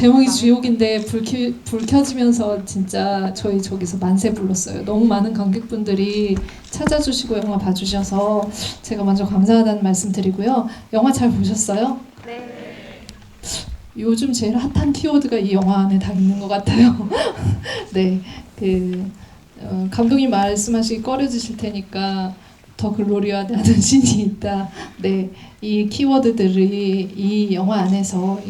제목이 지옥인데 불 켜지면서 진짜 저희 저기서 만세 불렀어요. 너무 많은 관객분들이 찾아주시고 영화 봐주셔서 제가 먼저 감사하다는 말씀 드리고요. 영화 잘 보셨어요? 네. 요즘 제일 핫한 키워드가 이 영화 안에 다 있는 것 같아요. 네, 감독님 말씀하시기 꺼려지실 테니까 더 글로리아다는 신이 있다. 네, 이 키워드들이 이 영화 안에서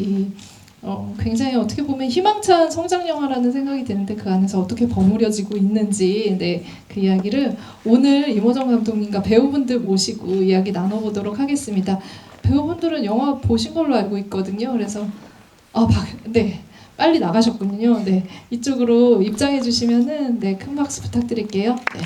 굉장히 어떻게 보면 희망찬 성장 영화라는 생각이 드는데 그 안에서 어떻게 버무려지고 있는지 그 이야기를 오늘 이모정 감독님과 배우분들 모시고 이야기 나눠보도록 하겠습니다. 배우분들은 영화 보신 걸로 알고 있거든요. 그래서 네. 빨리 나가셨군요. 네, 이쪽으로 입장해 주시면은 큰 박수 부탁드릴게요. 네.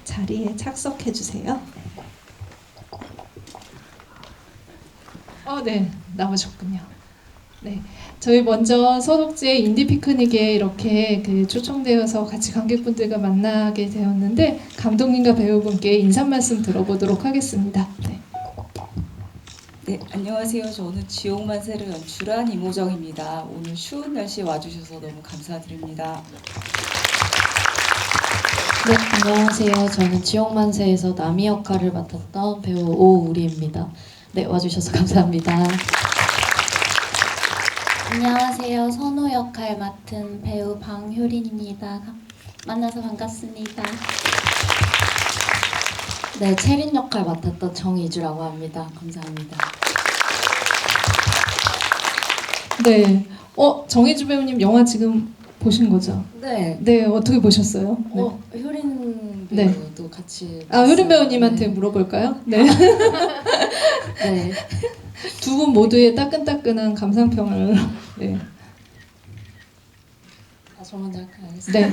자리에 착석해 주세요. 네, 나오셨군요. 네, 저희 먼저 서독제 인디 피크닉에 이렇게 초청되어서 같이 관객분들과 만나게 되었는데 감독님과 배우분께 인사 말씀 들어보도록 하겠습니다. 네. 네, 안녕하세요. 저는 지옥만세를 연출한 이모정입니다. 오늘 추운 날씨에 와주셔서 너무 감사드립니다. 네, 안녕하세요. 저는 지옥만세에서 나미 역할을 맡았던 배우 오우리입니다. 네, 와주셔서 감사합니다. 안녕하세요. 선우 역할 맡은 배우 방효린입니다. 만나서 반갑습니다. 네, 채린 역할 맡았던 정이주라고 합니다. 감사합니다. 네. 정혜주 배우님 영화 지금 보신 거죠? 네. 네, 어떻게 보셨어요? 네. 효린 네. 배우도 같이. 효린 배우님한테 네. 물어볼까요? 네. 네. 두 분 모두의 따끈따끈한 감상평을. 네. 저 먼저 할까요? 알겠습니다.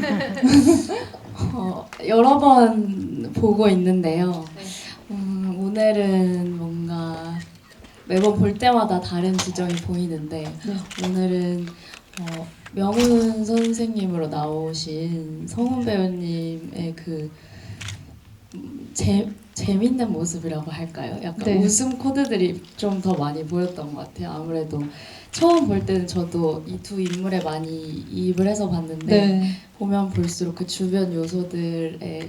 네. 여러 번 보고 있는데요. 네. 오늘은 뭔가 매번 볼 때마다 다른 지점이 보이는데 네. 오늘은 명훈 선생님으로 나오신 성훈 배우님의 재밌는 모습이라고 할까요? 약간 네. 웃음 코드들이 좀 더 많이 보였던 것 같아요. 아무래도 처음 볼 때는 저도 이 두 인물에 많이 이입을 해서 봤는데 네. 보면 볼수록 그 주변 요소들에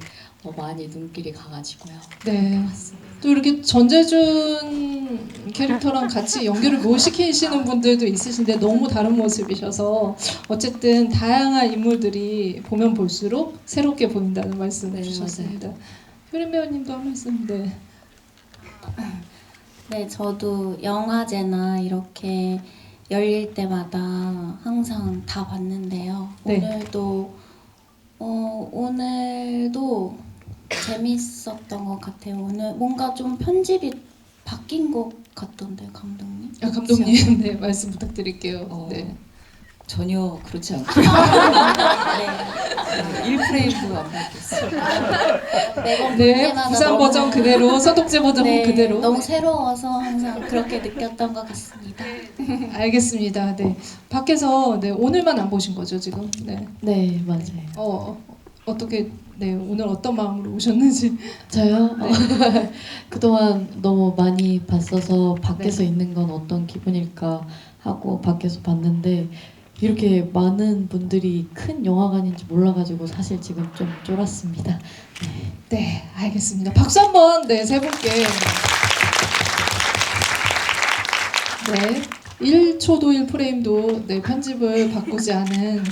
많이 눈길이 가가지고요. 네. 맞습니다. 또 이렇게 전재준 캐릭터랑 같이 연기를 못 시키시는 분들도 있으신데 너무 다른 모습이셔서 어쨌든 다양한 인물들이 보면 볼수록 새롭게 보인다는 말씀을 네, 주셨습니다. 효린 배우님도 한 말씀. 네. 네, 저도 영화제나 이렇게 열릴 때마다 항상 다 봤는데요. 네. 오늘도 재밌었던 것 같아요. 오늘 뭔가 좀 편집이 바뀐 것 같던데 감독님. 감독님, 네, 말씀 부탁드릴게요. 네. 전혀 그렇지 않고 네. 1프레임도 안 바뀌었어요. 매번 볼 네, 때마다 부산 너무- 버전 그대로, 서독제 버전 네, 그대로. 너무 새로워서 항상 그렇게 느꼈던 것 같습니다. 알겠습니다. 네. 밖에서 오늘만 안 보신 거죠, 지금? 네. 네, 맞아요. 어떻게 오늘 어떤 마음으로 오셨는지. 저요? 네. 그동안 너무 많이 봤어서 밖에서 네. 있는 건 어떤 기분일까 하고 밖에서 봤는데 이렇게 많은 분들이 큰 영화관인지 몰라가지고 사실 지금 좀 쫄았습니다. 네, 알겠습니다. 박수 한번 세 분께. 네. 1초도 1프레임도 편집을 바꾸지 않은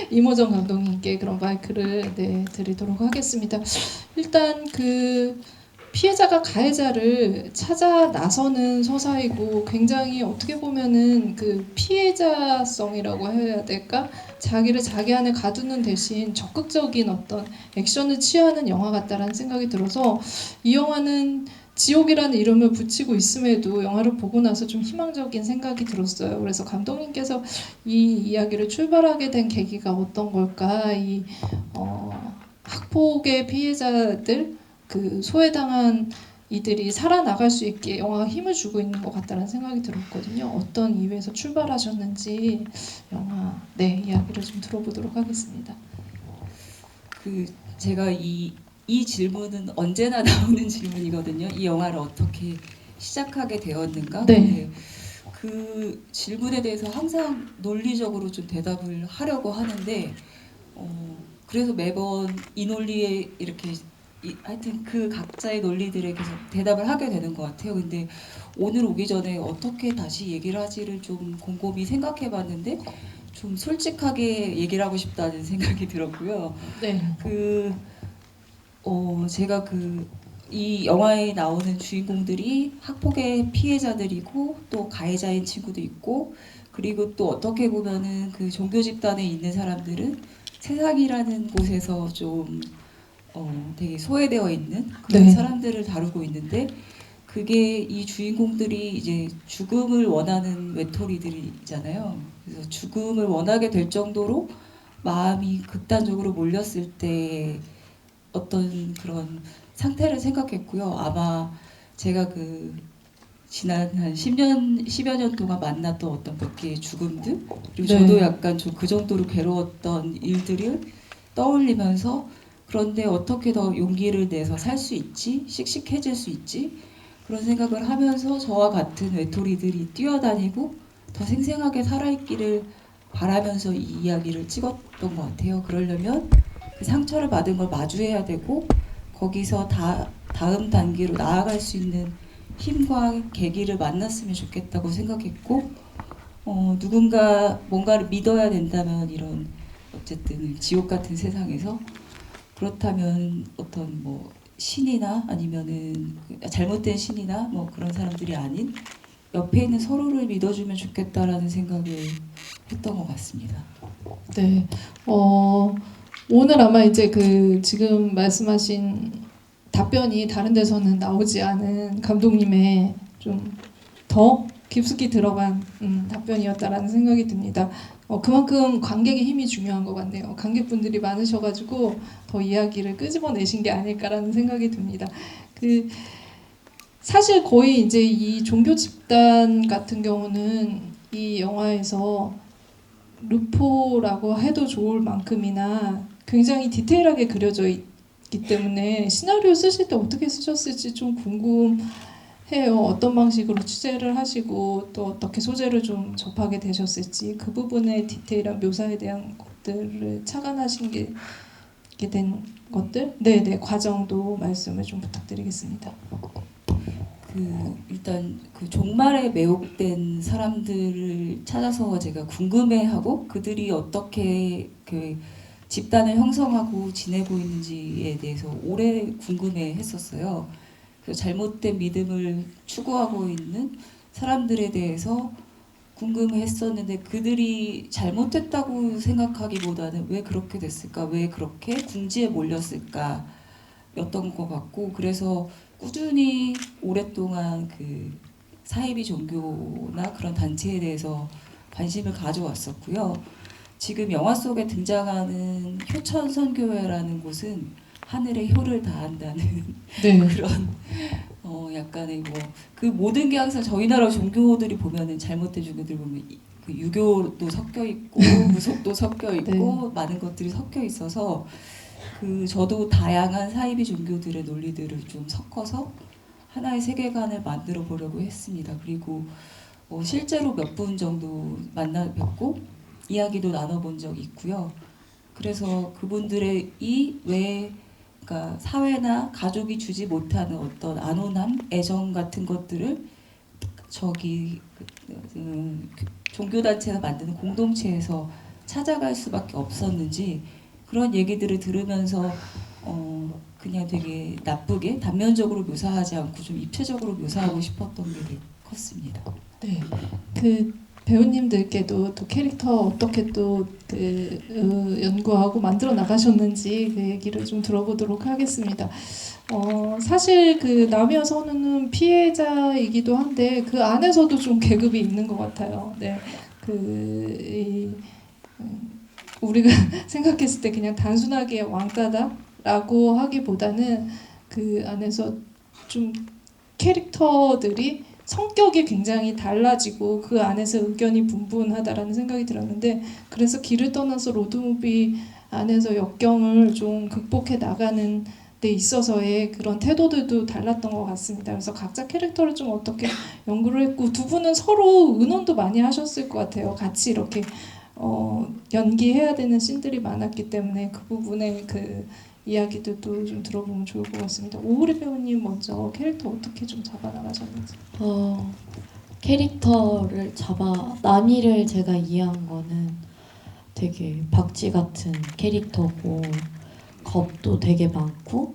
이모정 감독님께 그런 마이크를 드리도록 하겠습니다. 일단 피해자가 가해자를 찾아 나서는 서사이고 굉장히 어떻게 보면은 피해자성이라고 해야 될까? 자기를 자기 안에 가두는 대신 적극적인 어떤 액션을 취하는 영화 같다라는 생각이 들어서 이 영화는 지옥이라는 이름을 붙이고 있음에도 영화를 보고 나서 좀 희망적인 생각이 들었어요. 그래서 감독님께서 이 이야기를 출발하게 된 계기가 어떤 걸까? 학폭의 피해자들, 소외당한 이들이 살아나갈 수 있게 영화가 힘을 주고 있는 것 같다는 생각이 들었거든요. 어떤 이유에서 출발하셨는지 영화 이야기를 좀 들어보도록 하겠습니다. 제가 이 질문은 언제나 나오는 질문이거든요. 이 영화를 어떻게 시작하게 되었는가? 네. 근데 그 질문에 대해서 항상 논리적으로 좀 대답을 하려고 하는데 그래서 매번 이 논리에 이렇게 하여튼 그 각자의 논리들에 계속 대답을 하게 되는 것 같아요. 근데 오늘 오기 전에 어떻게 다시 얘기를 하지를 좀 곰곰이 생각해 봤는데 좀 솔직하게 얘기를 하고 싶다는 생각이 들었고요. 네. 제가 이 영화에 나오는 주인공들이 학폭의 피해자들이고 또 가해자인 친구도 있고 그리고 또 어떻게 보면은 그 종교 집단에 있는 사람들은 세상이라는 곳에서 좀 되게 소외되어 있는 그런 네. 사람들을 다루고 있는데 그게 이 주인공들이 이제 죽음을 원하는 외톨이들이잖아요. 그래서 죽음을 원하게 될 정도로 마음이 극단적으로 몰렸을 때 어떤 그런 상태를 생각했고요. 아마 제가 지난 한 10여 년 동안 만났던 어떤 몇 개의 죽음들 그리고 네. 저도 약간 좀 그 정도로 괴로웠던 일들을 떠올리면서 그런데 어떻게 더 용기를 내서 살 수 있지? 씩씩해질 수 있지? 그런 생각을 하면서 저와 같은 외톨이들이 뛰어다니고 더 생생하게 살아있기를 바라면서 이 이야기를 찍었던 것 같아요. 그러려면 그 상처를 받은 걸 마주해야 되고 거기서 다음 단계로 나아갈 수 있는 힘과 계기를 만났으면 좋겠다고 생각했고 누군가 뭔가를 믿어야 된다면 이런 어쨌든 지옥 같은 세상에서 그렇다면 어떤 뭐 신이나 아니면은 잘못된 신이나 뭐 그런 사람들이 아닌 옆에 있는 서로를 믿어주면 좋겠다라는 생각을 했던 것 같습니다. 네. 오늘 아마 이제 지금 말씀하신 답변이 다른 데서는 나오지 않은 감독님의 좀 더 깊숙이 들어간 답변이었다라는 생각이 듭니다. 그만큼 관객의 힘이 중요한 것 같네요. 관객분들이 많으셔가지고 더 이야기를 끄집어내신 게 아닐까라는 생각이 듭니다. 사실 거의 이제 이 종교 집단 같은 경우는 이 영화에서 루포라고 해도 좋을 만큼이나 굉장히 디테일하게 그려져 있기 때문에 시나리오 쓰실 때 어떻게 쓰셨을지 좀 궁금해요. 어떤 방식으로 취재를 하시고 또 어떻게 소재를 좀 접하게 되셨을지 그 부분의 디테일한 묘사에 대한 것들을 착안하신 게 된 것들, 네네 과정도 말씀을 좀 부탁드리겠습니다. 일단 종말에 매혹된 사람들을 찾아서 제가 궁금해하고 그들이 어떻게 집단을 형성하고 지내고 있는지에 대해서 오래 궁금해했었어요. 잘못된 믿음을 추구하고 있는 사람들에 대해서 궁금했었는데 그들이 잘못했다고 생각하기보다는 왜 그렇게 됐을까, 왜 그렇게 궁지에 몰렸을까 였던 것 같고 그래서 꾸준히 오랫동안 사이비 종교나 그런 단체에 대해서 관심을 가져왔었고요. 지금 영화 속에 등장하는 효천선교회라는 곳은 하늘의 효를 다한다는 네. 그런 약간의 그 모든 게 항상 저희 나라 종교들이 보면은 잘못된 종교들 보면 유교도 섞여 있고 무속도 섞여 있고 많은 것들이 섞여 있어서 저도 다양한 사이비 종교들의 논리들을 좀 섞어서 하나의 세계관을 만들어 보려고 했습니다. 그리고 실제로 몇 분 정도 만나 뵙고 이야기도 나눠본 적이 있고요. 그래서 그분들의 그러니까 사회나 가족이 주지 못하는 어떤 안온함, 애정 같은 것들을 종교단체가 만드는 공동체에서 찾아갈 수밖에 없었는지 그런 얘기들을 들으면서 그냥 되게 나쁘게 단면적으로 묘사하지 않고 좀 입체적으로 묘사하고 싶었던 게 되게 컸습니다. 네. 배우님들께도 또 캐릭터 어떻게 또 연구하고 만들어 나가셨는지 그 얘기를 좀 들어보도록 하겠습니다. 사실 남이와 선우는 피해자이기도 한데 그 안에서도 좀 계급이 있는 것 같아요. 네. 우리가 생각했을 때 그냥 단순하게 왕따다라고 하기보다는 그 안에서 좀 캐릭터들이 성격이 굉장히 달라지고 그 안에서 의견이 분분하다라는 생각이 들었는데 그래서 길을 떠나서 로드무비 안에서 역경을 좀 극복해 나가는 데 있어서의 그런 태도들도 달랐던 것 같습니다. 그래서 각자 캐릭터를 좀 어떻게 연구를 했고 두 분은 서로 의논도 많이 하셨을 것 같아요. 같이 이렇게 연기해야 되는 씬들이 많았기 때문에 그 부분의 그 이야기들도 좀 들어보면 좋을 것 같습니다. 오우리 배우님 먼저 캐릭터 어떻게 좀 잡아나가셨는지. 캐릭터를 나미를 제가 이해한 거는 되게 박쥐 같은 캐릭터고 겁도 되게 많고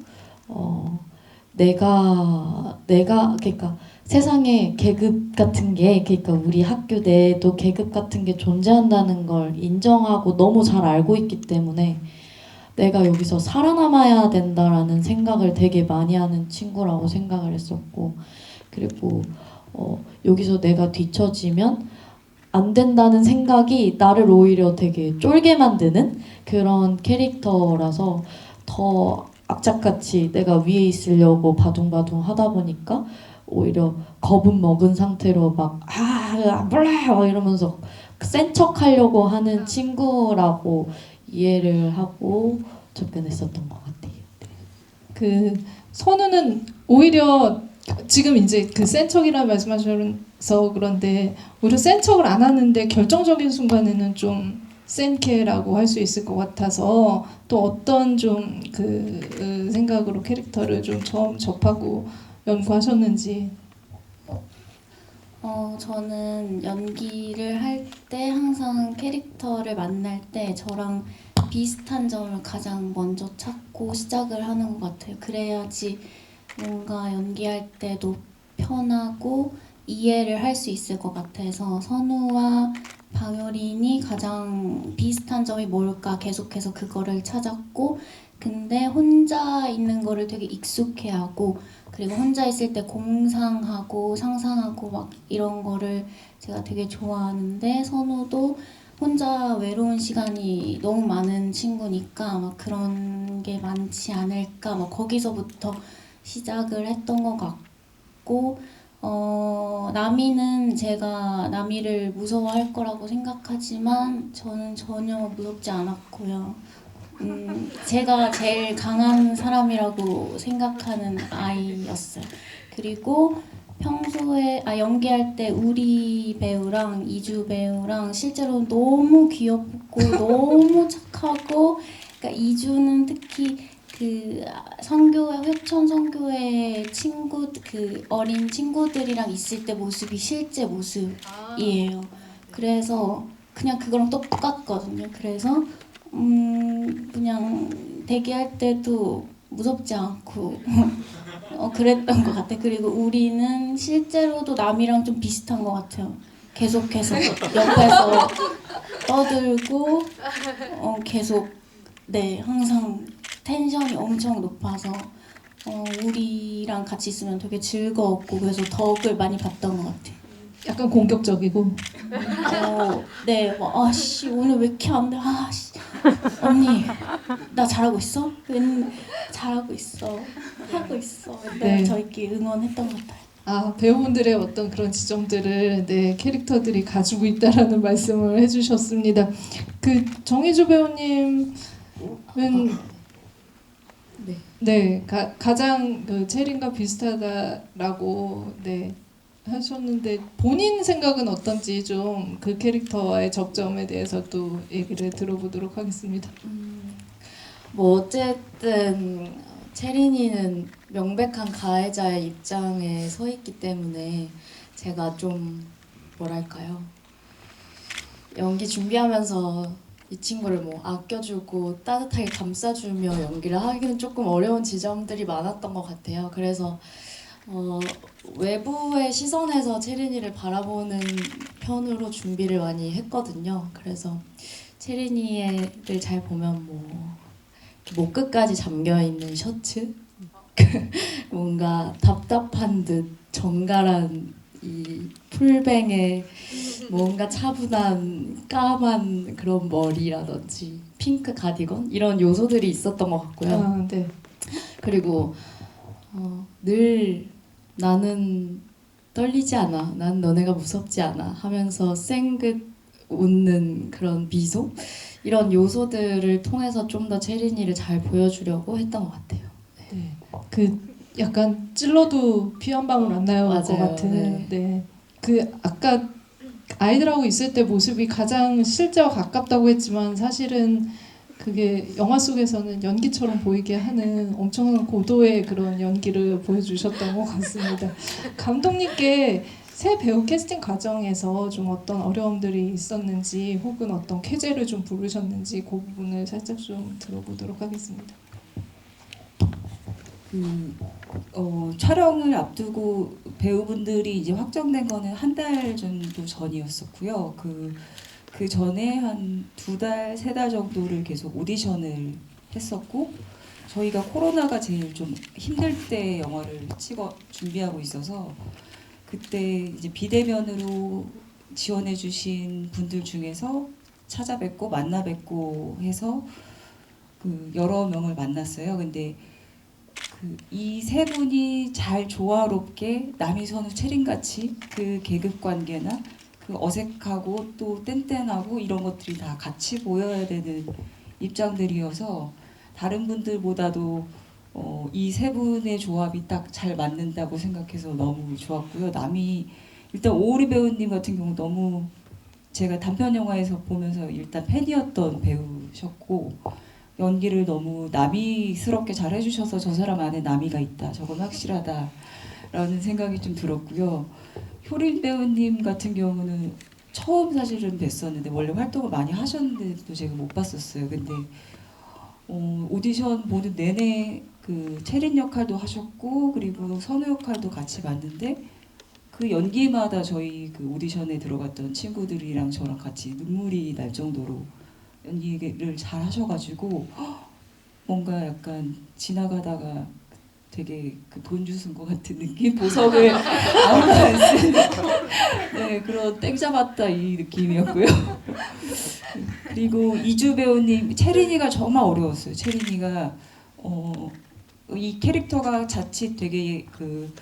내가 그러니까 세상에 계급 같은 게 그러니까 우리 학교 내에도 계급 같은 게 존재한다는 걸 인정하고 너무 잘 알고 있기 때문에 내가 여기서 살아남아야 된다라는 생각을 되게 많이 하는 친구라고 생각을 했었고 그리고 여기서 내가 뒤처지면 안 된다는 생각이 나를 오히려 되게 쫄게 만드는 그런 캐릭터라서 더 악착같이 내가 위에 있으려고 바둥바둥 하다 보니까 오히려 겁은 먹은 상태로 안 볼래 이러면서 센 척 하려고 하는 친구라고 이해를 하고 접근했었던 것 같아요. 그 선우는 오히려 지금 이제 그 센 척이라는 말씀하셔서 그런데 오히려 센 척을 안 하는데 결정적인 순간에는 좀 센케라고 할 수 있을 것 같아서 또 어떤 좀 그 생각으로 캐릭터를 좀 처음 접하고 연구하셨는지. 저는 연기를 할 때 항상 캐릭터를 만날 때 저랑 비슷한 점을 가장 먼저 찾고 시작을 하는 것 같아요. 그래야지 뭔가 연기할 때도 편하고 이해를 할 수 있을 것 같아서 선우와 방효린이 가장 비슷한 점이 뭘까 계속해서 그거를 찾았고 근데 혼자 있는 거를 되게 익숙해하고 그리고 혼자 있을 때 공상하고 상상하고 막 이런 거를 제가 되게 좋아하는데 선우도 혼자 외로운 시간이 너무 많은 친구니까 막 그런 게 많지 않을까 막 거기서부터 시작을 했던 것 같고 나미는 제가 나미를 무서워할 거라고 생각하지만 저는 전혀 무섭지 않았고요. 제가 제일 강한 사람이라고 생각하는 아이였어요. 그리고 평소에 연기할 때 우리 배우랑 이주 배우랑 실제로 너무 귀엽고 너무 착하고 그러니까 이주는 특히 그 선교회 효천 선교회 친구 그 어린 친구들이랑 있을 때 모습이 실제 모습이에요. 그래서 그냥 그거랑 똑같거든요. 그래서 그냥 대기할 때도 무섭지 않고 그랬던 것 같아. 그리고 우리는 실제로도 남이랑 좀 비슷한 것 같아요. 계속해서 옆에서 떠들고 계속 항상 텐션이 엄청 높아서 우리랑 같이 있으면 되게 즐거웠고 그래서 덕을 많이 봤던 것 같아요. 약간 공격적이고. 아씨 오늘 왜 이렇게 안 돼? 아씨 언니 나 잘하고 있어? 잘하고 있어 하고 있어. 네. 저희끼리 응원했던 것 같아요. 배우분들의 어떤 그런 지점들을 캐릭터들이 가지고 있다라는 말씀을 해주셨습니다. 그 정희주 배우님은 가장 그 체린과 비슷하다라고 하셨는데 본인 생각은 어떤지 좀 그 캐릭터와의 접점에 대해서 또 얘기를 들어보도록 하겠습니다. 뭐 어쨌든 체린이는 명백한 가해자의 입장에 서 있기 때문에 제가 좀 뭐랄까요 연기 준비하면서 이 친구를 뭐 아껴주고 따뜻하게 감싸주며 연기를 하기는 조금 어려운 지점들이 많았던 것 같아요. 그래서 외부의 시선에서 체린이를 바라보는 편으로 준비를 많이 했거든요. 그래서 체린이를 잘 보면 목 끝까지 잠겨 있는 셔츠, 뭔가 답답한 듯 정갈한 이 풀뱅에 뭔가 차분한 까만 그런 머리라든지 핑크 가디건 이런 요소들이 있었던 것 같고요. 그리고 늘 나는 떨리지 않아, 난 너네가 무섭지 않아 하면서 생긋 웃는 그런 미소 이런 요소들을 통해서 좀 더 체린이를 잘 보여주려고 했던 것 같아요. 네. 그 약간 찔러도 피 한 방울 안 나요 것 맞아요. 같은. 네. 네. 그 아까 아이들하고 있을 때 모습이 가장 실제와 가깝다고 했지만 사실은 그게 영화 속에서는 연기처럼 보이게 하는 엄청난 고도의 그런 연기를 보여주셨던 것 같습니다. 감독님께 새 배우 캐스팅 과정에서 좀 어떤 어려움들이 있었는지 혹은 어떤 쾌재를 좀 부르셨는지 그 부분을 살짝 좀 들어보도록 하겠습니다. 촬영을 앞두고 배우분들이 이제 확정된 거는 한 달 정도 전이었었고요. 그 전에 한 2달, 3달 정도를 계속 오디션을 했었고, 저희가 코로나가 제일 좀 힘들 때 영화를 준비하고 있어서 그때 이제 비대면으로 지원해주신 분들 중에서 찾아뵙고 만나 뵙고 해서 그 여러 명을 만났어요. 근데 이 세 분이 잘 조화롭게 남이선우 체린같이 그 계급 관계나 그 어색하고 또 뗀뗀하고 이런 것들이 다 같이 보여야 되는 입장들이어서 다른 분들보다도 이 세 분의 조합이 딱 잘 맞는다고 생각해서 너무 좋았고요. 일단 오우리 배우님 같은 경우 너무 제가 단편 영화에서 보면서 일단 팬이었던 배우셨고 연기를 너무 나미스럽게 잘 해주셔서 저 사람 안에 나미가 있다. 저건 확실하다라는 생각이 좀 들었고요. 효린 배우님 같은 경우는 처음 사실은 뵀었는데 원래 활동을 많이 하셨는데도 제가 못 봤었어요. 근데 오디션 보는 내내 그 체린 역할도 하셨고 그리고 선우 역할도 같이 봤는데 그 연기마다 저희 그 오디션에 들어갔던 친구들이랑 저랑 같이 눈물이 날 정도로 연기를 잘 하셔가지고 뭔가 약간 지나가다가 되게 그 돈 주신 것 같은 느낌? 보석을 아무도 안 쓴 네, 그런 땡 잡았다 이 느낌이었고요. 그리고 이주 배우님 체린이가 정말 어려웠어요. 체린이가 이 캐릭터가 자칫 되게 그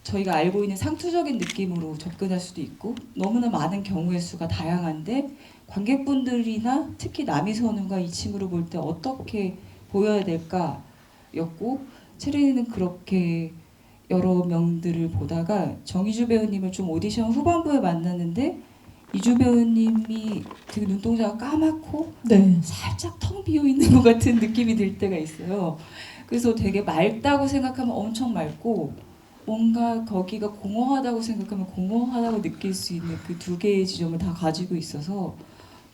저희가 알고 있는 상투적인 느낌으로 접근할 수도 있고 너무나 많은 경우의 수가 다양한데 관객분들이나 특히 남이선우가 이 친구를 볼 때 어떻게 보여야 될까였고 체린이는 그렇게 여러 명들을 보다가 정희주 배우님을 좀 오디션 후반부에 만났는데 이주 배우님이 되게 눈동자가 까맣고 네. 살짝 텅 비어 있는 것 같은 느낌이 들 때가 있어요. 그래서 되게 맑다고 생각하면 엄청 맑고 뭔가 거기가 공허하다고 생각하면 공허하다고 느낄 수 있는 그 두 개의 지점을 다 가지고 있어서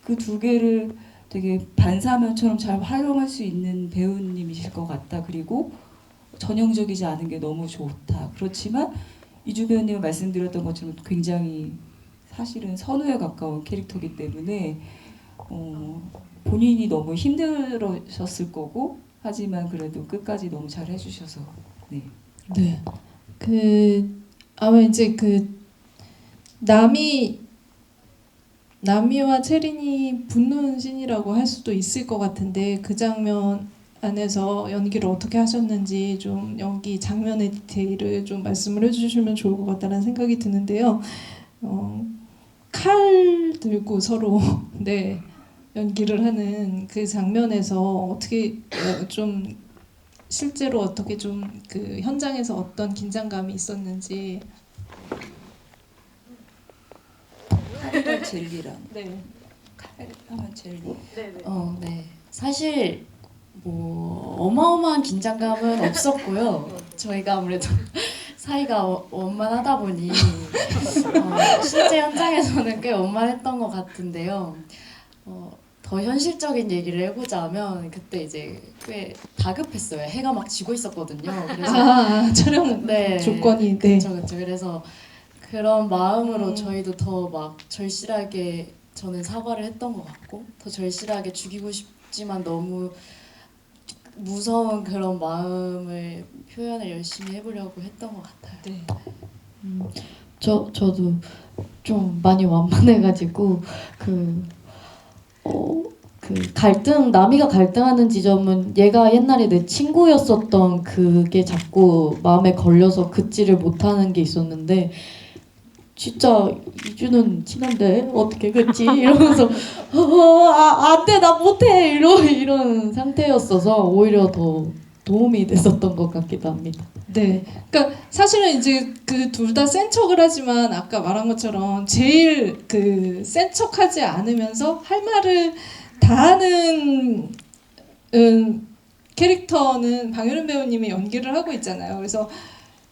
그 두 개를 되게 반사면처럼 잘 활용할 수 있는 배우님이실 것 같다. 그리고 전형적이지 않은 게 너무 좋다. 그렇지만 이주 배우님 말씀드렸던 것처럼 굉장히 사실은 선우에 가까운 캐릭터이기 때문에 본인이 너무 힘들으셨을 거고 하지만 그래도 끝까지 너무 잘 해주셔서 네. 네. 아마 이제 나미와 체린이 붙는 씬이라고 할 수도 있을 것 같은데 그 장면 안에서 연기를 어떻게 하셨는지 좀 연기 장면의 디테일을 좀 말씀을 해주시면 좋을 것 같다는 생각이 드는데요. 칼 들고 서로 네 연기를 하는 그 장면에서 어떻게 좀 실제로 어떻게 좀 그 현장에서 어떤 긴장감이 있었는지. 칼과 젤리랑 네. 칼하면 젤리. 네. 사실 뭐 어마어마한 긴장감은 없었고요. 저희가 아무래도 사이가 원만하다 보니 실제 현장에서는 꽤 원만했던 것 같은데요. 더 현실적인 얘기를 해보자면 그때 이제 꽤 다급했어요. 해가 막 지고 있었거든요. 그래서 촬영 네, 조건이 네. 그렇죠. 그래서 그런 마음으로 저희도 더 막 절실하게 저는 사과를 했던 것 같고 더 절실하게 죽이고 싶지만 너무 무서운 그런 마음을 표현을 열심히 해보려고 했던 것 같아요. 네. 저도 좀 많이 완만해가지고 나미가 갈등하는 지점은 얘가 옛날에 내 친구였었던 그게 자꾸 마음에 걸려서 긋지를 못하는 게 있었는데 진짜 이주는 친한데 어떻게 그랬지? 이러면서 안돼 나 못해 이런 상태였어서 오히려 더 도움이 됐었던 것 같기도 합니다. 네, 그러니까 사실은 이제 그 둘 다 센 척을 하지만 아까 말한 것처럼 제일 그 센 척하지 않으면서 할 말을 다 하는 캐릭터는 방효린 배우님이 연기를 하고 있잖아요. 그래서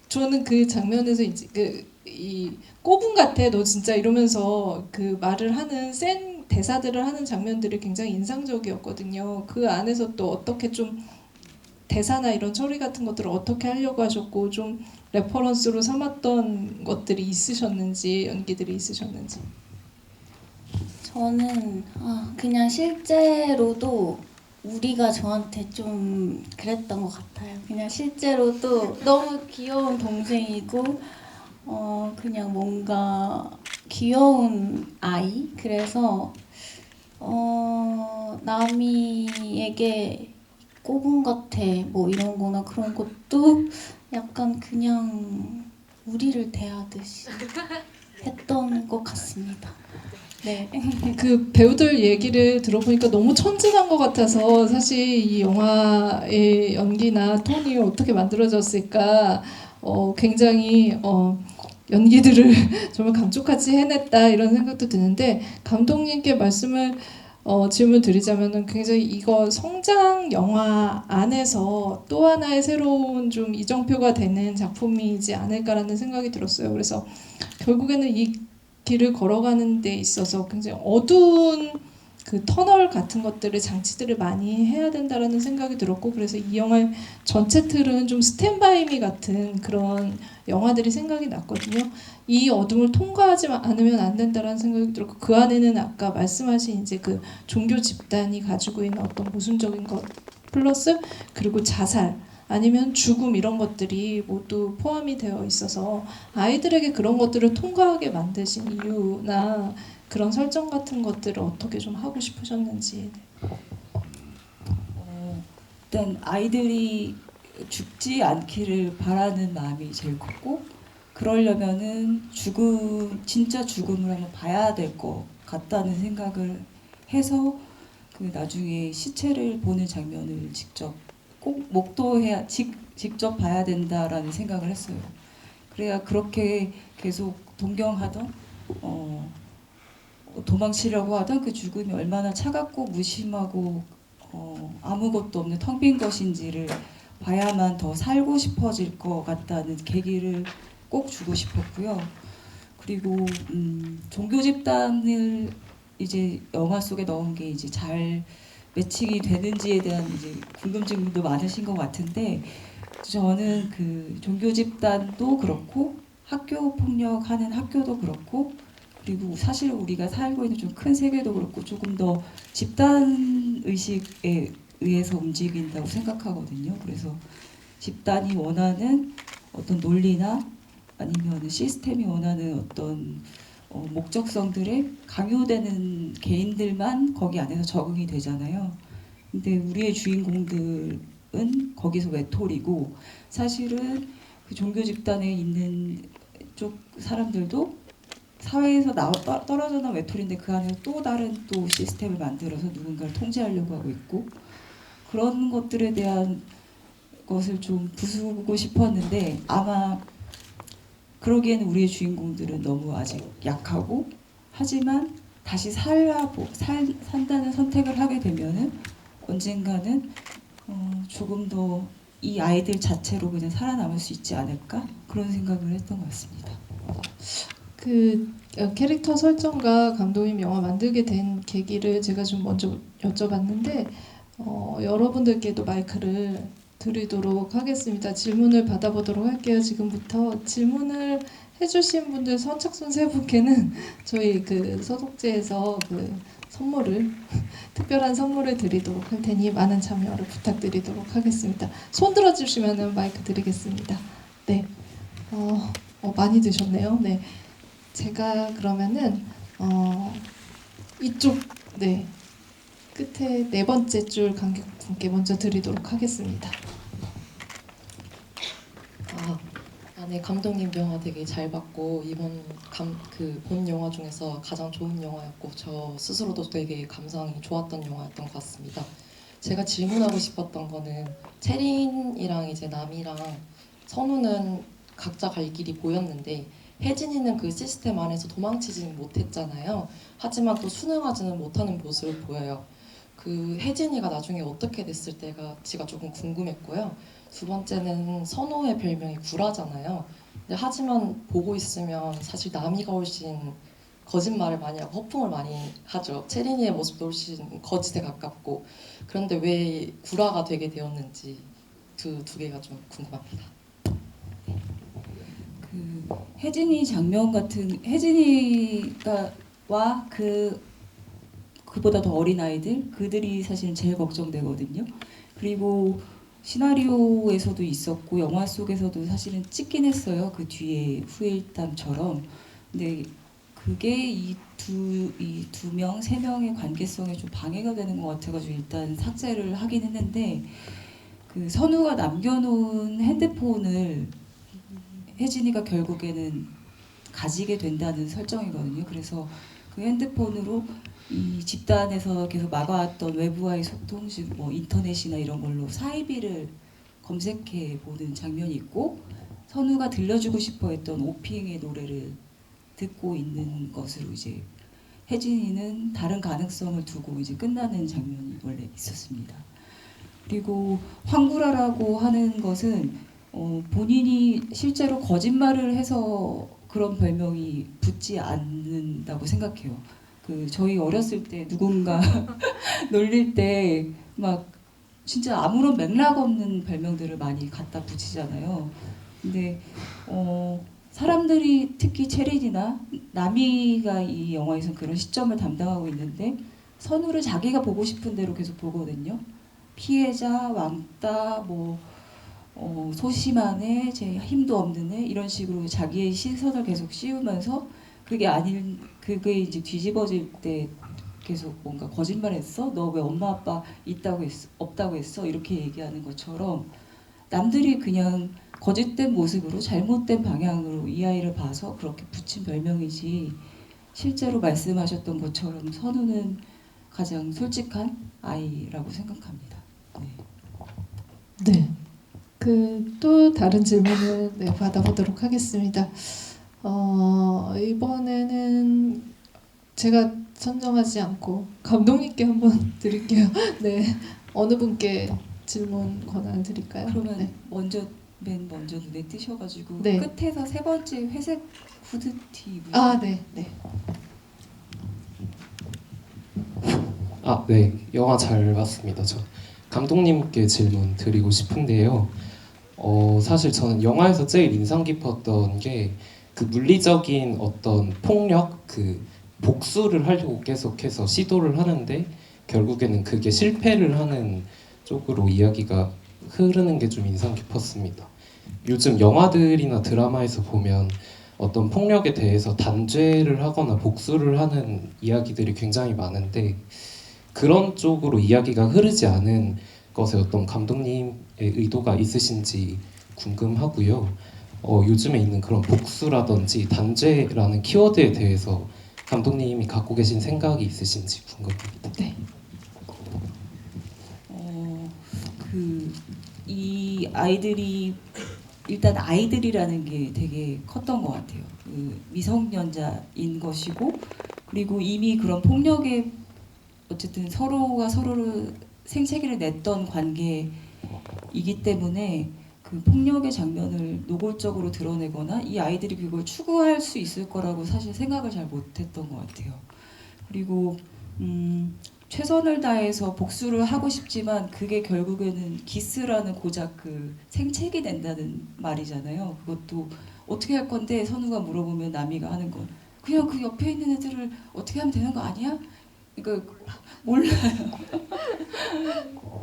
저는 그 장면에서 이제 이 꼬분 같아 너 진짜 이러면서 그 말을 하는 센 대사들을 하는 장면들이 굉장히 인상적이었거든요. 그 안에서 또 어떻게 좀 대사나 이런 처리 같은 것들을 어떻게 하려고 하셨고 좀 레퍼런스로 삼았던 것들이 있으셨는지 연기들이 있으셨는지. 저는 그냥 실제로도 우리가 저한테 좀 그랬던 것 같아요. 그냥 실제로도 너무 귀여운 동생이고 그냥 뭔가 귀여운 아이. 그래서 남이에게 꼬분 같아 뭐 이런 거나 그런 것도 약간 그냥 우리를 대하듯이 했던 것 같습니다. 네. 그 배우들 얘기를 들어보니까 너무 천진한 것 같아서 사실 이 영화의 연기나 톤이 어떻게 만들어졌을까 굉장히 연기들을 정말 감쪽같이 해냈다 이런 생각도 드는데 감독님께 말씀을 질문 드리자면은 굉장히 이거 성장 영화 안에서 또 하나의 새로운 좀 이정표가 되는 작품이지 않을까라는 생각이 들었어요. 그래서 결국에는 이 길을 걸어가는 데 있어서 굉장히 어두운 그 터널 같은 것들을 장치들을 많이 해야 된다라는 생각이 들었고 그래서 이 영화의 전체 틀은 좀 스탠바이미 같은 그런 영화들이 생각이 났거든요. 이 어둠을 통과하지 않으면 안 된다라는 생각이 들었고 그 안에는 아까 말씀하신 이제 그 종교 집단이 가지고 있는 어떤 모순적인 것 플러스 그리고 자살 아니면 죽음 이런 것들이 모두 포함이 되어 있어서 아이들에게 그런 것들을 통과하게 만드신 이유나 그런 설정 같은 것들을 어떻게 좀 하고 싶으셨는지. 일단 아이들이 죽지 않기를 바라는 마음이 제일 컸고 그러려면은 진짜 죽음을 한번 봐야 될 것 같다는 생각을 해서 그 나중에 시체를 보는 장면을 직접 꼭 목도해야 직접 봐야 된다라는 생각을 했어요. 그래야 그렇게 계속 동경하던 도망치려고 하던 그 죽음이 얼마나 차갑고 무심하고 아무것도 없는 텅 빈 것인지를 봐야만 더 살고 싶어질 것 같다는 계기를 꼭 주고 싶었고요. 그리고 종교 집단을 이제 영화 속에 넣은 게 이제 잘 매칭이 되는지에 대한 이제 궁금증도 많으신 것 같은데 저는 그 종교 집단도 그렇고 학교 폭력하는 학교도 그렇고 그리고 사실 우리가 살고 있는 좀 큰 세계도 그렇고 조금 더 집단 의식에 의해서 움직인다고 생각하거든요. 그래서 집단이 원하는 어떤 논리나 아니면 시스템이 원하는 어떤 목적성들에 강요되는 개인들만 거기 안에서 적응이 되잖아요. 근데 우리의 주인공들은 거기서 외톨이고 사실은 그 종교 집단에 있는 쪽 사람들도 사회에서 떨어져 나온 외톨인데 그 안에 또 다른 또 시스템을 만들어서 누군가를 통제하려고 하고 있고 그런 것들에 대한 것을 좀 부수고 싶었는데 아마 그러기에는 우리의 주인공들은 너무 아직 약하고 하지만 다시 산다는 선택을 하게 되면은 언젠가는 조금 더 이 아이들 자체로 그냥 살아남을 수 있지 않을까 그런 생각을 했던 것 같습니다. 그 캐릭터 설정과 감독님 영화 만들게 된 계기를 제가 좀 먼저 여쭤봤는데 여러분들께도 마이크를 드리도록 하겠습니다. 질문을 받아보도록 할게요. 지금부터 질문을 해주신 분들 선착순 세 분께는 저희 그 서독제에서 그 선물을 특별한 선물을 드리도록 할 테니 많은 참여를 부탁드리도록 하겠습니다. 손 들어주시면 마이크 드리겠습니다. 네, 많이 드셨네요. 네, 제가 그러면은 이쪽 네 끝에 네 번째 줄 관객분께 먼저 드리도록 하겠습니다. 아, 네, 감독님 영화 되게 잘 봤고 이번 본 영화 중에서 가장 좋은 영화였고 저 스스로도 되게 감상이 좋았던 영화였던 것 같습니다. 제가 질문하고 싶었던 거는 채린이랑 이제 남이랑 선우는 각자 갈 길이 보였는데 혜진이는 그 시스템 안에서 도망치지는 못했잖아요. 하지만 또 순응하지는 못하는 모습을 보여요. 그 혜진이가 나중에 어떻게 됐을 때가 제가 조금 궁금했고요. 두 번째는 선호의 별명이 구라잖아요. 근데 하지만 보고 있으면 사실 남이가 훨씬 거짓말을 많이 하고 허풍을 많이 하죠. 채린이의 모습도 훨씬 거짓에 가깝고 그런데 왜 구라가 되게 되었는지 두 개가 좀 궁금합니다. 그 혜진이 장면 같은 혜진이가 와 그보다 더 어린 아이들 그들이 사실은 제일 걱정되거든요. 그리고 시나리오에서도 있었고 영화 속에서도 사실은 찍긴 했어요. 그 뒤에 후일담처럼. 근데 그게 이 두 명, 세 명의 관계성에 좀 방해가 되는 것 같아가지고 일단 삭제를 하긴 했는데 그 선우가 남겨놓은 핸드폰을 혜진이가 결국에는 가지게 된다는 설정이거든요. 그래서 그 핸드폰으로 이 집단에서 계속 막아왔던 외부와의 소통, 즉 뭐 인터넷이나 이런 걸로 사이비를 검색해 보는 장면이 있고 선우가 들려주고 싶어했던 오핑의 노래를 듣고 있는 것으로 이제 혜진이는 다른 가능성을 두고 이제 끝나는 장면이 원래 있었습니다. 그리고 황구라라고 하는 것은 본인이 실제로 거짓말을 해서 그런 별명이 붙지 않는다고 생각해요. 그 저희 어렸을 때 누군가 놀릴 때 막 진짜 아무런 맥락 없는 별명들을 많이 갖다 붙이잖아요. 근데 사람들이 특히 체린이나 나미가 이 영화에서 그런 시점을 담당하고 있는데 선우를 자기가 보고 싶은 대로 계속 보거든요. 피해자, 왕따, 뭐 소심한 애, 제 힘도 없는 애 이런 식으로 자기의 시선을 계속 씌우면서 그게 이제 뒤집어질 때 계속 뭔가 거짓말했어? 너 왜 엄마 아빠 없다고 했어? 이렇게 얘기하는 것처럼 남들이 그냥 거짓된 모습으로 잘못된 방향으로 이 아이를 봐서 그렇게 붙인 별명이지 실제로 말씀하셨던 것처럼 선우는 가장 솔직한 아이라고 생각합니다. 네. 네. 또 다른 질문을 받아보도록 하겠습니다. 이번에는 제가 선정하지 않고 감독님께 한번 드릴게요. 네. 어느 분께 질문 권한을 드릴까요? 그러면 네. 맨 먼저 눈에 띄셔가지고 네. 끝에서 세 번째 회색 후드티 입으신 아, 네. 네. 아, 네. 영화 잘 봤습니다. 저 감독님께 질문 드리고 싶은데요. 사실 저는 영화에서 제일 인상 깊었던 게 그 물리적인 어떤 폭력, 그 복수를 하려고 계속해서 시도를 하는데 결국에는 그게 실패를 하는 쪽으로 이야기가 흐르는 게 좀 인상 깊었습니다. 요즘 영화들이나 드라마에서 보면 어떤 폭력에 대해서 단죄를 하거나 복수를 하는 이야기들이 굉장히 많은데 그런 쪽으로 이야기가 흐르지 않은 것에 어떤 감독님의 의도가 있으신지 궁금하고요. 요즘에 있는 그런 복수라든지 단죄라는 키워드에 대해서 감독님이 갖고 계신 생각이 있으신지 궁금합니다. 네. 이 아이들이 일단 아이들이라는 게 되게 컸던 것 같아요. 그 미성년자인 것이고 그리고 이미 그런 폭력에 어쨌든 서로가 서로를 생채기를 냈던 관계이기 때문에 그 폭력의 장면을 노골적으로 드러내거나 이 아이들이 그걸 추구할 수 있을 거라고 사실 생각을 잘 못했던 것 같아요. 그리고 최선을 다해서 복수를 하고 싶지만 그게 결국에는 기스라는 고작 그 생채기 낸다는 말이잖아요. 그것도 어떻게 할 건데 선우가 물어보면 나미가 하는 건 그냥 그 옆에 있는 애들을 어떻게 하면 되는 거 아니야? 그러니까 몰라요.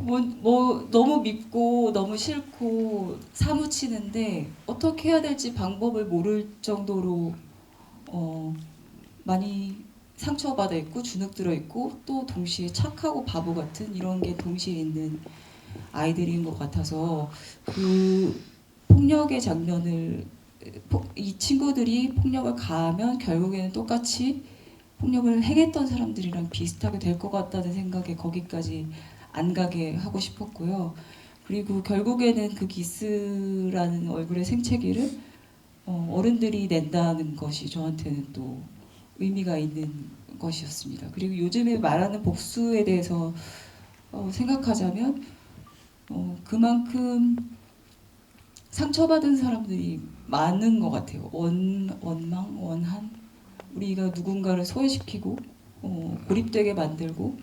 뭐 너무 밉고 너무 싫고 사무치는데 어떻게 해야 될지 방법을 모를 정도로 많이 상처받아 있고 주눅 들어 있고 또 동시에 착하고 바보 같은 이런 게 동시에 있는 아이들인 것 같아서 그 폭력의 장면을 이 친구들이 폭력을 가하면 결국에는 똑같이 폭력을 행했던 사람들이랑 비슷하게 될 것 같다는 생각에 거기까지 안 가게 하고 싶었고요. 그리고 결국에는 그 기스라는 얼굴의 생채기를 어른들이 낸다는 것이 저한테는 또 의미가 있는 것이었습니다. 그리고 요즘에 말하는 복수에 대해서 생각하자면 그만큼 상처받은 사람들이 많은 것 같아요. 원망, 원한, 우리가 누군가를 소외시키고 고립되게 만들고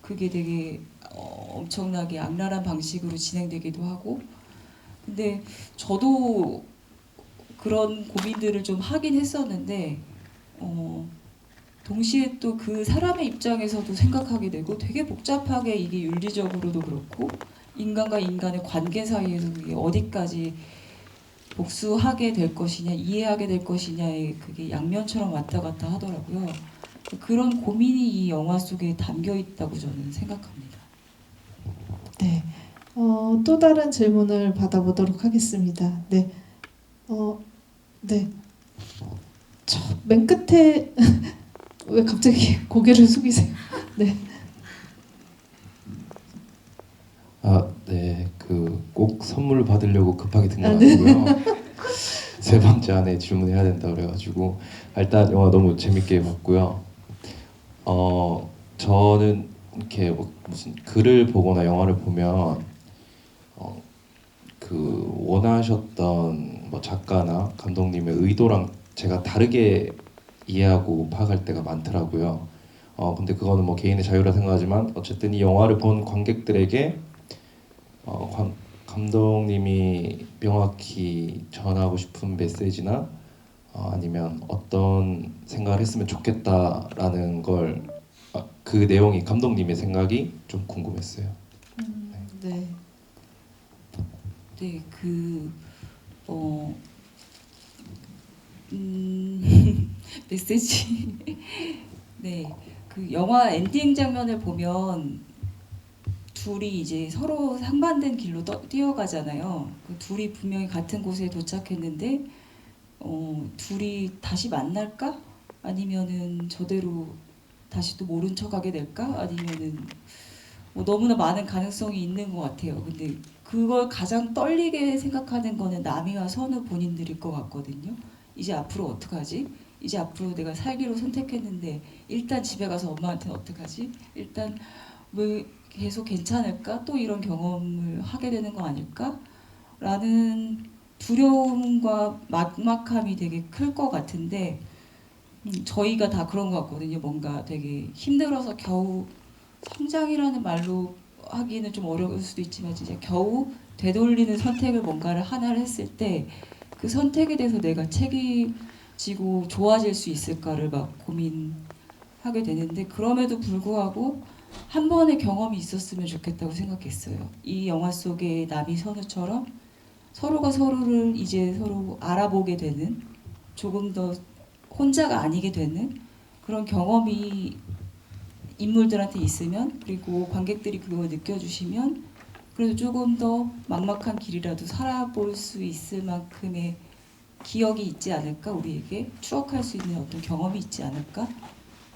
그게 되게 엄청나게 악랄한 방식으로 진행되기도 하고, 근데 저도 그런 고민들을 좀 하긴 했었는데 동시에 또 그 사람의 입장에서도 생각하게 되고 되게 복잡하게 이게 윤리적으로도 그렇고 인간과 인간의 관계 사이에서 그게 어디까지 복수하게 될 것이냐 이해하게 될 것이냐의 그게 양면처럼 왔다 갔다 하더라고요. 그런 고민이 이 영화 속에 담겨 있다고 저는 생각합니다. 네. 또 다른 질문을 받아보도록 하겠습니다. 네. 네. 맨 끝에 왜 갑자기 고개를 숙이세요? 네. 네. 꼭 선물을 받으려고 급하게 든 건 네. 아니고요. 세 번째 안에 질문해야 된다 그래가지고 일단 영화 너무 재밌게 봤고요. 저는 이렇게 무슨 글을 보거나 영화를 보면 원하셨던 작가나 감독님의 의도랑 제가 다르게 이해하고 파악할 때가 많더라고요. 근데 그거는 개인의 자유라 생각하지만 어쨌든 이 영화를 본 관객들에게 감독님이 명확히 전하고 싶은 메시지나 아니면 어떤 생각을 했으면 좋겠다라는 걸 그 내용이 감독님의 생각이 좀 궁금했어요. 네. 네, 메시지. 네, 그 영화 엔딩 장면을 보면 둘이 이제 서로 상반된 길로 뛰어가잖아요. 그 둘이 분명히 같은 곳에 도착했는데 둘이 다시 만날까? 아니면은 저대로 다시 또 모른 척하게 될까? 아니면은 너무나 많은 가능성이 있는 것 같아요. 근데 그걸 가장 떨리게 생각하는 거는 남이와 선우 본인들일 것 같거든요. 이제 앞으로 어떡하지? 이제 앞으로 내가 살기로 선택했는데 일단 집에 가서 엄마한테는 어떡하지? 일단 왜 계속 괜찮을까? 또 이런 경험을 하게 되는 거 아닐까? 라는 두려움과 막막함이 되게 클 것 같은데 저희가 다 그런 것 같거든요. 뭔가 되게 힘들어서 겨우 성장이라는 말로 하기는 좀 어려울 수도 있지만 진짜 겨우 되돌리는 선택을 뭔가를 하나를 했을 때 그 선택에 대해서 내가 책임지고 좋아질 수 있을까를 막 고민하게 되는데, 그럼에도 불구하고 한 번의 경험이 있었으면 좋겠다고 생각했어요. 이 영화 속의 남이 선우처럼 서로가 서로를 이제 서로 알아보게 되는, 조금 더 혼자가 아니게 되는 그런 경험이 인물들한테 있으면, 그리고 관객들이 그걸 느껴주시면 그래도 조금 더 막막한 길이라도 살아볼 수 있을 만큼의 기억이 있지 않을까, 우리에게 추억할 수 있는 어떤 경험이 있지 않을까,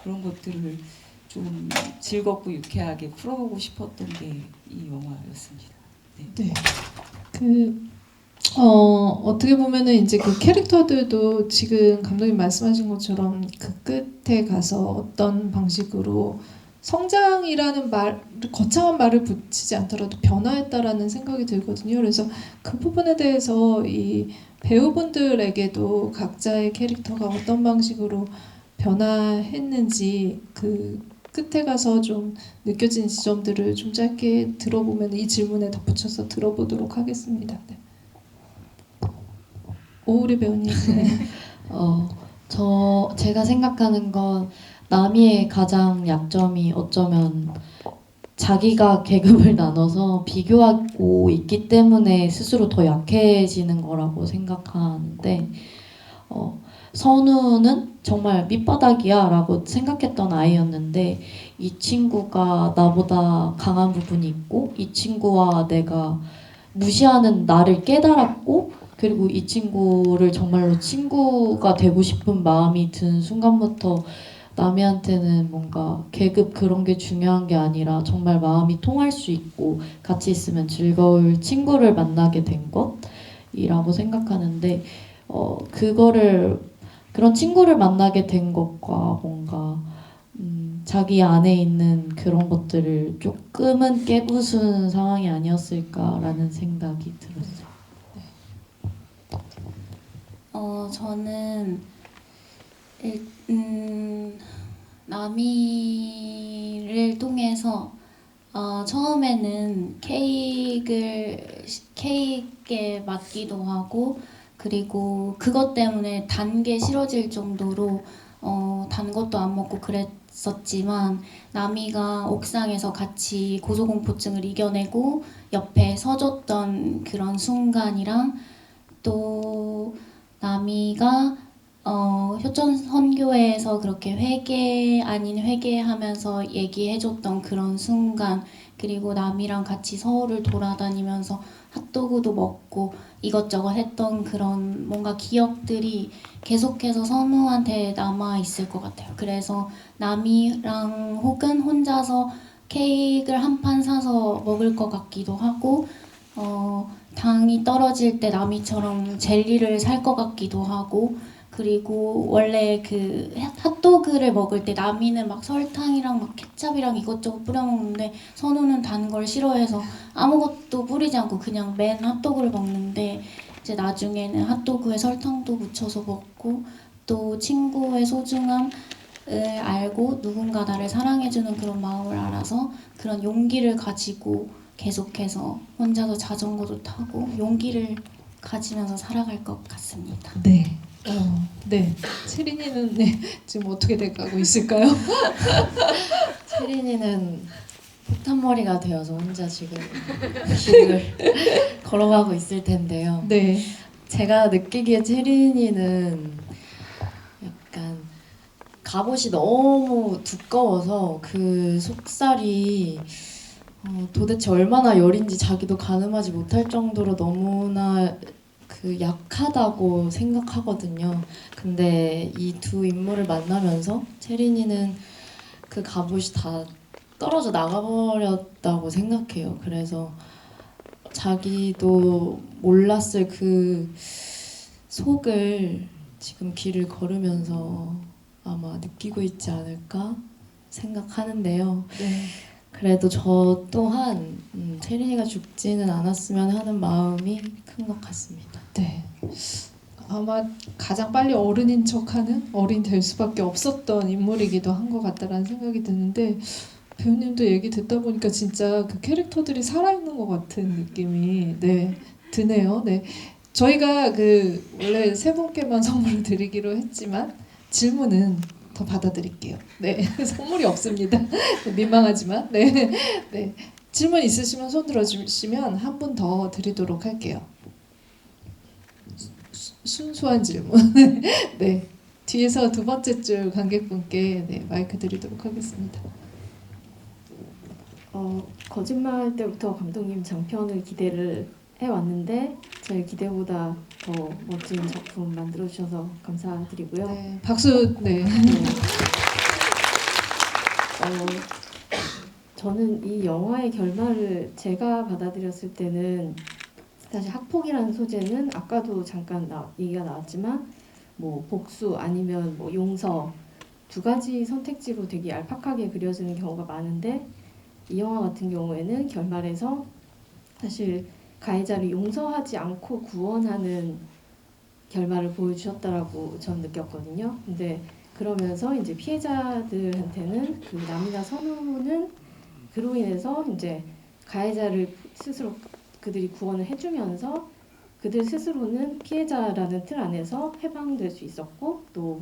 그런 것들을 좀 즐겁고 유쾌하게 풀어보고 싶었던 게 이 영화였습니다. 네. 어떻게 보면은 이제 그 캐릭터들도 지금 감독님 말씀하신 것처럼 그 끝에 가서 어떤 방식으로 성장이라는 거창한 말을 붙이지 않더라도 변화했다라는 생각이 들거든요. 그래서 그 부분에 대해서 이 배우분들에게도 각자의 캐릭터가 어떤 방식으로 변화했는지 그 끝에 가서 좀 느껴진 지점들을 좀 짧게 들어보면 이 질문에 덧붙여서 들어보도록 하겠습니다. 네. 오우리 배우님. 네. 제가 생각하는 건 나미의 가장 약점이 어쩌면 자기가 계급을 나눠서 비교하고 있기 때문에 스스로 더 약해지는 거라고 생각하는데, 선우는 정말 밑바닥이야 라고 생각했던 아이였는데 이 친구가 나보다 강한 부분이 있고 이 친구와 내가 무시하는 나를 깨달았고 그리고 이 친구를 정말로 친구가 되고 싶은 마음이 든 순간부터 남이한테는 뭔가 계급 그런 게 중요한 게 아니라 정말 마음이 통할 수 있고 같이 있으면 즐거울 친구를 만나게 된 것이라고 생각하는데 그거를 그런 친구를 만나게 된 것과 뭔가 자기 안에 있는 그런 것들을 조금은 깨부순 상황이 아니었을까라는 생각이 들었어요. 저는 나미를 통해서 처음에는 케이크에 맞기도 하고 그리고 그것 때문에 단 게 싫어질 정도로 단 것도 안 먹고 그랬었지만 나미가 옥상에서 같이 고소공포증을 이겨내고 옆에 서줬던 그런 순간이랑 또 나미가 효전 선교회에서 그렇게 회개 아닌 회개하면서 얘기해줬던 그런 순간 그리고 남이랑 같이 서울을 돌아다니면서 핫도그도 먹고 이것저것 했던 그런 뭔가 기억들이 계속해서 선우한테 남아있을 것 같아요. 그래서 남이랑 혹은 혼자서 케이크를 한 판 사서 먹을 것 같기도 하고 당이 떨어질 때 남이처럼 젤리를 살 것 같기도 하고 그리고 원래 그 핫도그를 먹을 때 나미는 막 설탕이랑 막 케찹이랑 이것저것 뿌려 먹는데 선우는 단 걸 싫어해서 아무것도 뿌리지 않고 그냥 맨 핫도그를 먹는데 이제 나중에는 핫도그에 설탕도 묻혀서 먹고 또 친구의 소중함을 알고 누군가 나를 사랑해주는 그런 마음을 알아서 그런 용기를 가지고 계속해서 혼자서 자전거도 타고 용기를 가지면서 살아갈 것 같습니다. 네. 네. 채린이는 네, 지금 어떻게 돼가고 있을까요? 채린이는 폭탄머리가 되어서 혼자 지금 길을 걸어가고 있을 텐데요. 네. 제가 느끼기에 채린이는 약간 갑옷이 너무 두꺼워서 그 속살이 도대체 얼마나 열인지 자기도 가늠하지 못할 정도로 너무나 그 약하다고 생각하거든요. 근데 이 두 인물을 만나면서 채린이는 그 갑옷이 다 떨어져 나가버렸다고 생각해요. 그래서 자기도 몰랐을 그 속을 지금 길을 걸으면서 아마 느끼고 있지 않을까 생각하는데요. 네. 그래도 저 또한 채린이가 죽지는 않았으면 하는 마음이 큰 것 같습니다. 네. 아마 가장 빨리 어른인 척하는 어린 될 수밖에 없었던 인물이기도 한 것 같다라는 생각이 드는데 배우님도 얘기 듣다 보니까 진짜 그 캐릭터들이 살아있는 것 같은 느낌이 드네요. 네. 저희가 그 원래 세 분께만 선물을 드리기로 했지만 질문은 더 받아드릴게요. 네. 선물이 없습니다. 민망하지만 네. 질문 있으시면 손 들어주시면 한 분 더 드리도록 할게요. 순수한 질문. 네. 뒤에서 두 번째 줄 관객분께 마이크 드리도록 하겠습니다. 거짓말 때부터 감독님 장편을 기대를 해왔는데 제 기대보다 더 멋진 작품 만들어주셔서 감사드리고요. 네. 박수. 네. 저는 이 영화의 결말을 제가 받아들였을 때는 사실 학폭이라는 소재는 아까도 잠깐 얘기가 나왔지만 뭐 복수 아니면 뭐 용서 두 가지 선택지로 되게 얄팍하게 그려지는 경우가 많은데 이 영화 같은 경우에는 결말에서 사실 가해자를 용서하지 않고 구원하는 결말을 보여주셨다라고 저는 느꼈거든요. 근데 그러면서 이제 피해자들한테는 그 남이나 선우는 그로 인해서 이제 가해자를 스스로 그들이 구원을 해주면서 그들 스스로는 피해자라는 틀 안에서 해방될 수 있었고 또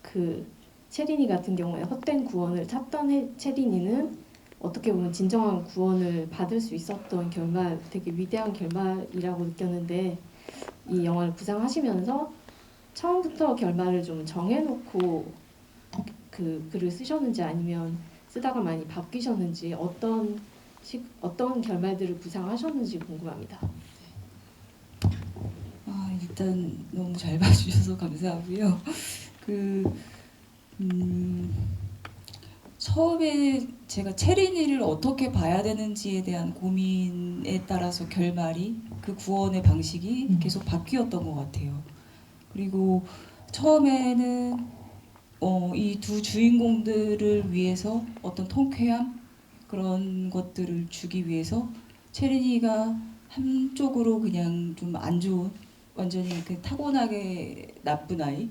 그 체린이 같은 경우에 헛된 구원을 찾던 체린이는 어떻게 보면 진정한 구원을 받을 수 있었던 결말, 되게 위대한 결말이라고 느꼈는데 이 영화를 구상하시면서 처음부터 결말을 좀 정해놓고 그 글을 쓰셨는지 아니면 쓰다가 많이 바뀌셨는지 어떤 결말들을 구상하셨는지 궁금합니다. 일단 너무 잘 봐주셔서 감사하고요. 처음에 제가 체린이를 어떻게 봐야 되는지에 대한 고민에 따라서 결말이 그 구원의 방식이 계속 바뀌었던 것 같아요. 그리고 처음에는 이 두 주인공들을 위해서 어떤 통쾌함 그런 것들을 주기 위해서 체린이가 한쪽으로 그냥 좀 안 좋은 완전히 그 타고나게 나쁜 아이,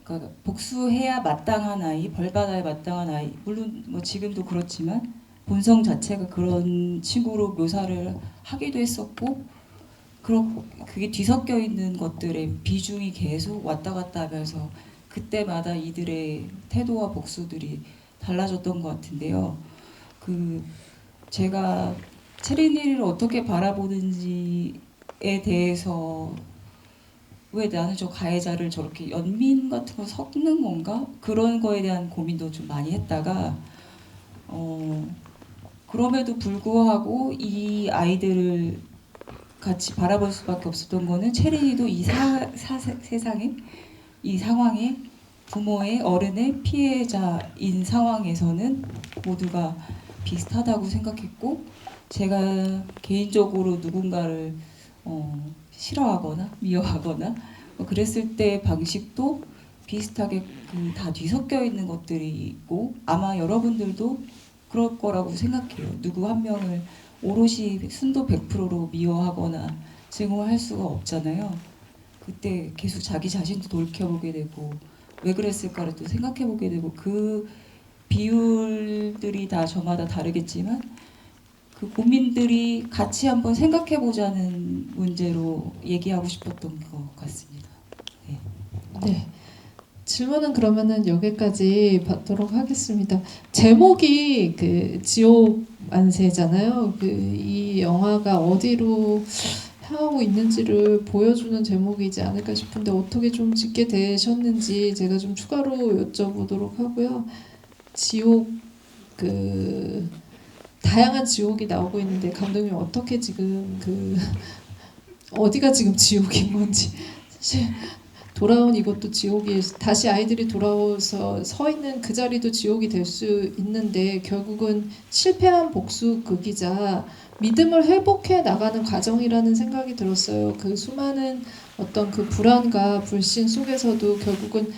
그러니까 복수해야 마땅한 아이, 벌받아야 마땅한 아이. 물론 뭐 지금도 그렇지만 본성 자체가 그런 친구로 묘사를 하기도 했었고, 그게 뒤섞여 있는 것들의 비중이 계속 왔다 갔다 하면서 그때마다 이들의 태도와 복수들이 달라졌던 것 같은데요. 제가 체린이를 어떻게 바라보는지에 대해서 왜 나는 저 가해자를 저렇게 연민 같은 거 섞는 건가? 그런 거에 대한 고민도 좀 많이 했다가 그럼에도 불구하고 이 아이들을 같이 바라볼 수밖에 없었던 거는 체린이도 이 세상에 이 상황에 부모의 어른의 피해자인 상황에서는 모두가 비슷하다고 생각했고, 제가 개인적으로 누군가를 싫어하거나 미워하거나 그랬을 때 방식도 비슷하게 다 뒤섞여 있는 것들이 있고, 아마 여러분들도 그럴 거라고 생각해요. 누구 한 명을 오롯이 순도 100%로 미워하거나 증오할 수가 없잖아요. 그때 계속 자기 자신도 돌이켜보게 되고 왜 그랬을까를 또 생각해보게 되고, 그 비율들이 다 저마다 다르겠지만 그 고민들이 같이 한번 생각해보자는 문제로 얘기하고 싶었던 것 같습니다. 네. 네. 질문은 그러면은 여기까지 받도록 하겠습니다. 제목이 그 지옥 만세잖아요. 이 영화가 어디로 향하고 있는지를 보여주는 제목이지 않을까 싶은데 어떻게 좀 짓게 되셨는지 제가 좀 추가로 여쭤보도록 하고요. 지옥 다양한 지옥이 나오고 있는데 감독님 어떻게 지금 어디가 지금 지옥인 건지 사실 돌아온 이것도 지옥이 다시 아이들이 돌아와서 서 있는 그 자리도 지옥이 될 수 있는데 결국은 실패한 복수극이자 믿음을 회복해 나가는 과정이라는 생각이 들었어요. 그 수많은 어떤 그 불안과 불신 속에서도 결국은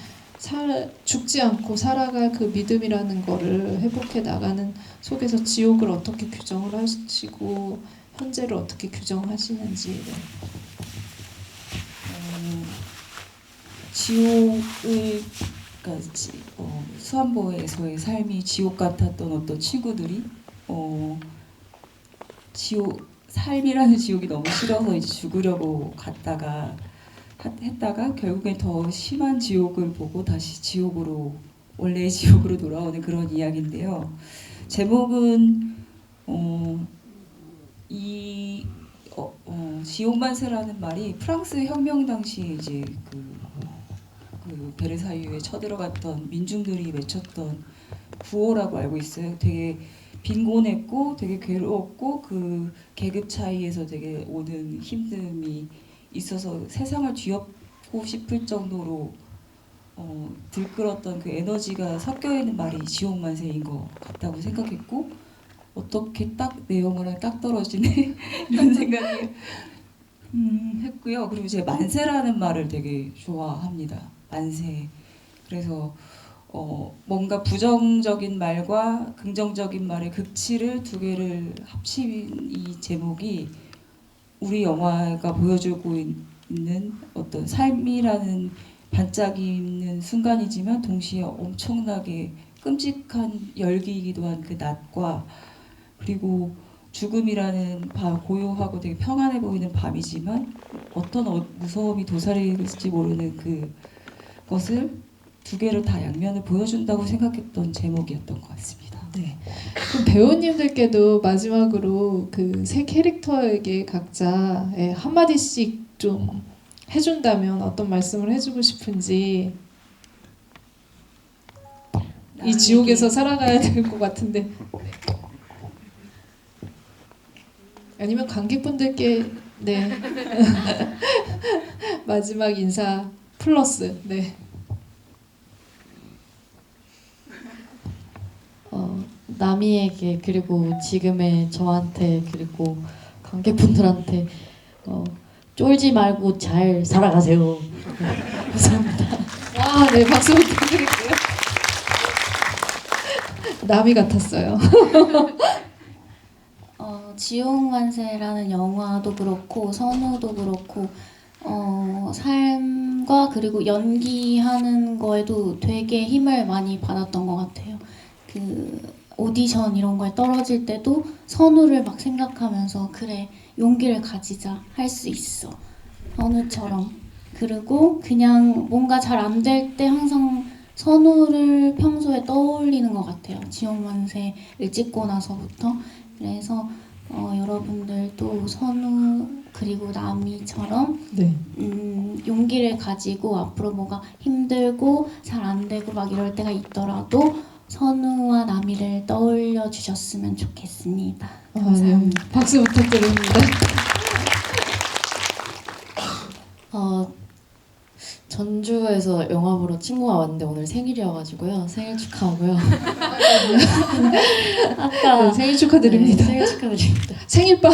죽지 않고 살아갈 그 믿음이라는 거를 회복해 나가는 속에서 지옥을 어떻게 규정을 하시고 현재를 어떻게 규정하시는지. 네. 지옥을 그러니까 수안보에서의 삶이 지옥 같았던 어떤 친구들이 삶이라는 지옥이 너무 싫어서 이제 죽으려고 했다가 결국엔 더 심한 지옥을 보고 다시 원래의 지옥으로 돌아오는 그런 이야기인데요. 제목은 지옥만세라는 말이 프랑스 혁명 당시에 이제 그 베르사유에 쳐들어갔던 민중들이 외쳤던 구호라고 알고 있어요. 되게 빈곤했고 되게 괴로웠고 그 계급 차이에서 되게 오는 힘듦이 있어서 세상을 뒤엎고 싶을 정도로 들끓었던 그 에너지가 섞여 있는 말이 지옥만세인 것 같다고 생각했고, 어떻게 딱 내 영어랑 딱 떨어지네 이런 생각을 했고요. 그리고 제가 만세라는 말을 되게 좋아합니다. 만세. 그래서 뭔가 부정적인 말과 긍정적인 말의 극치를 두 개를 합친 이 제목이 우리 영화가 보여주고 있는 어떤 삶이라는 반짝이는 순간이지만 동시에 엄청나게 끔찍한 열기이기도 한 그 낮과, 그리고 죽음이라는 고요하고 되게 평안해 보이는 밤이지만 어떤 무서움이 도사리는지 모르는 그것을 두 개를 다 양면을 보여준다고 생각했던 제목이었던 것 같습니다. 네. 그럼 배우님들께도 마지막으로 그 세 캐릭터에게 각자 한마디씩 좀 해준다면 어떤 말씀을 해주고 싶은지. 이 지옥에서 살아가야 될 것 같은데. 아니면 관객분들께 네. 마지막 인사 플러스. 네. 남이에게 그리고 지금의 저한테 그리고 관객분들한테 쫄지 말고 잘 살아가세요. 감사합니다. 와, 네, 박수 부탁드릴게요. 남이 같았어요. 지옥만세라는 영화도 그렇고 선우도 그렇고 삶과 그리고 연기하는 거에도 되게 힘을 많이 받았던 것 같아요. 그 오디션 이런 거에 떨어질 때도 선우를 막 생각하면서 그래 용기를 가지자 할 수 있어 선우처럼. 그리고 그냥 뭔가 잘 안 될 때 항상 선우를 평소에 떠올리는 것 같아요. 지옥만세를 찍고 나서부터. 그래서 여러분들도 선우 그리고 나미처럼 네. 용기를 가지고 앞으로 뭐가 힘들고 잘 안 되고 막 이럴 때가 있더라도 선우와 나미를 떠올려 주셨으면 좋겠습니다. 감사합니다. 네. 박수 부탁드립니다. 전주에서 영화 보러 친구가 왔는데 오늘 생일이어가지고요. 생일 축하하고요. 아까 네, 생일 축하드립니다. 네, 생일 축하드립니다. 생일빵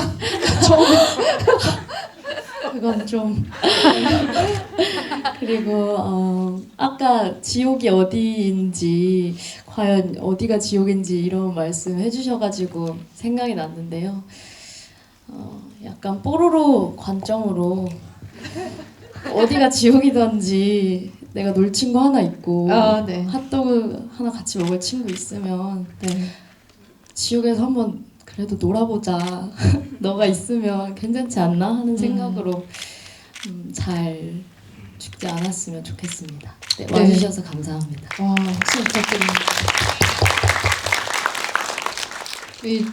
처음. 그건 좀 그리고 아까 지옥이 어디인지 과연 어디가 지옥인지 이런 말씀 해주셔가지고 생각이 났는데요. 약간 뽀로로 관점으로 어디가 지옥이던지 내가 놀 친구 하나 있고 네. 핫도그 하나 같이 먹을 친구 있으면 네. 지옥에서 한번 그래도 놀아보자. 너가 있으면 괜찮지 않나 하는 생각으로 잘 죽지 않았으면 좋겠습니다. 네, 와주셔서 감사합니다. 와, 박수 부탁드립니다. 이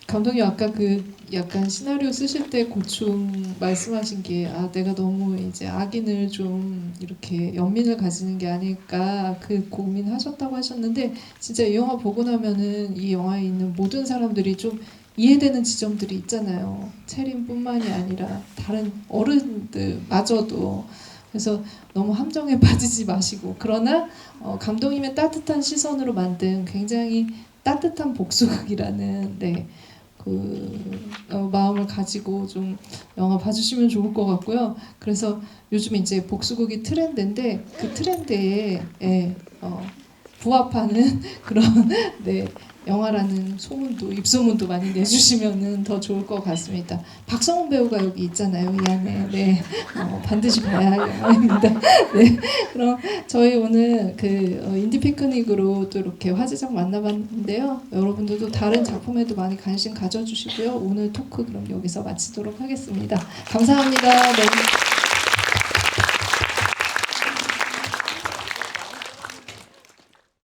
감독님 아까 그 약간 시나리오 쓰실 때 고충 말씀하신 게 내가 너무 이제 악인을 좀 이렇게 연민을 가지는 게 아닐까 그 고민하셨다고 하셨는데 진짜 이 영화 보고 나면은 이 영화에 있는 모든 사람들이 좀 이해되는 지점들이 있잖아요. 채린뿐만이 아니라 다른 어른들마저도. 그래서 너무 함정에 빠지지 마시고 그러나 감독님의 따뜻한 시선으로 만든 굉장히 따뜻한 복수극이라는 마음을 가지고 좀 영화 봐주시면 좋을 것 같고요. 그래서 요즘 이제 복수극이 트렌드인데 그 트렌드에 부합하는 그런 영화라는 소문도 입소문도 많이 내주시면은 더 좋을 것 같습니다. 박성훈 배우가 여기 있잖아요, 이 안에. 반드시 봐야 할 영화입니다. 네, 그럼 저희 오늘 그 인디 피크닉으로 또 이렇게 화제작 만나봤는데요. 여러분들도 다른 작품에도 많이 관심 가져주시고요. 오늘 토크 그럼 여기서 마치도록 하겠습니다. 감사합니다. 네.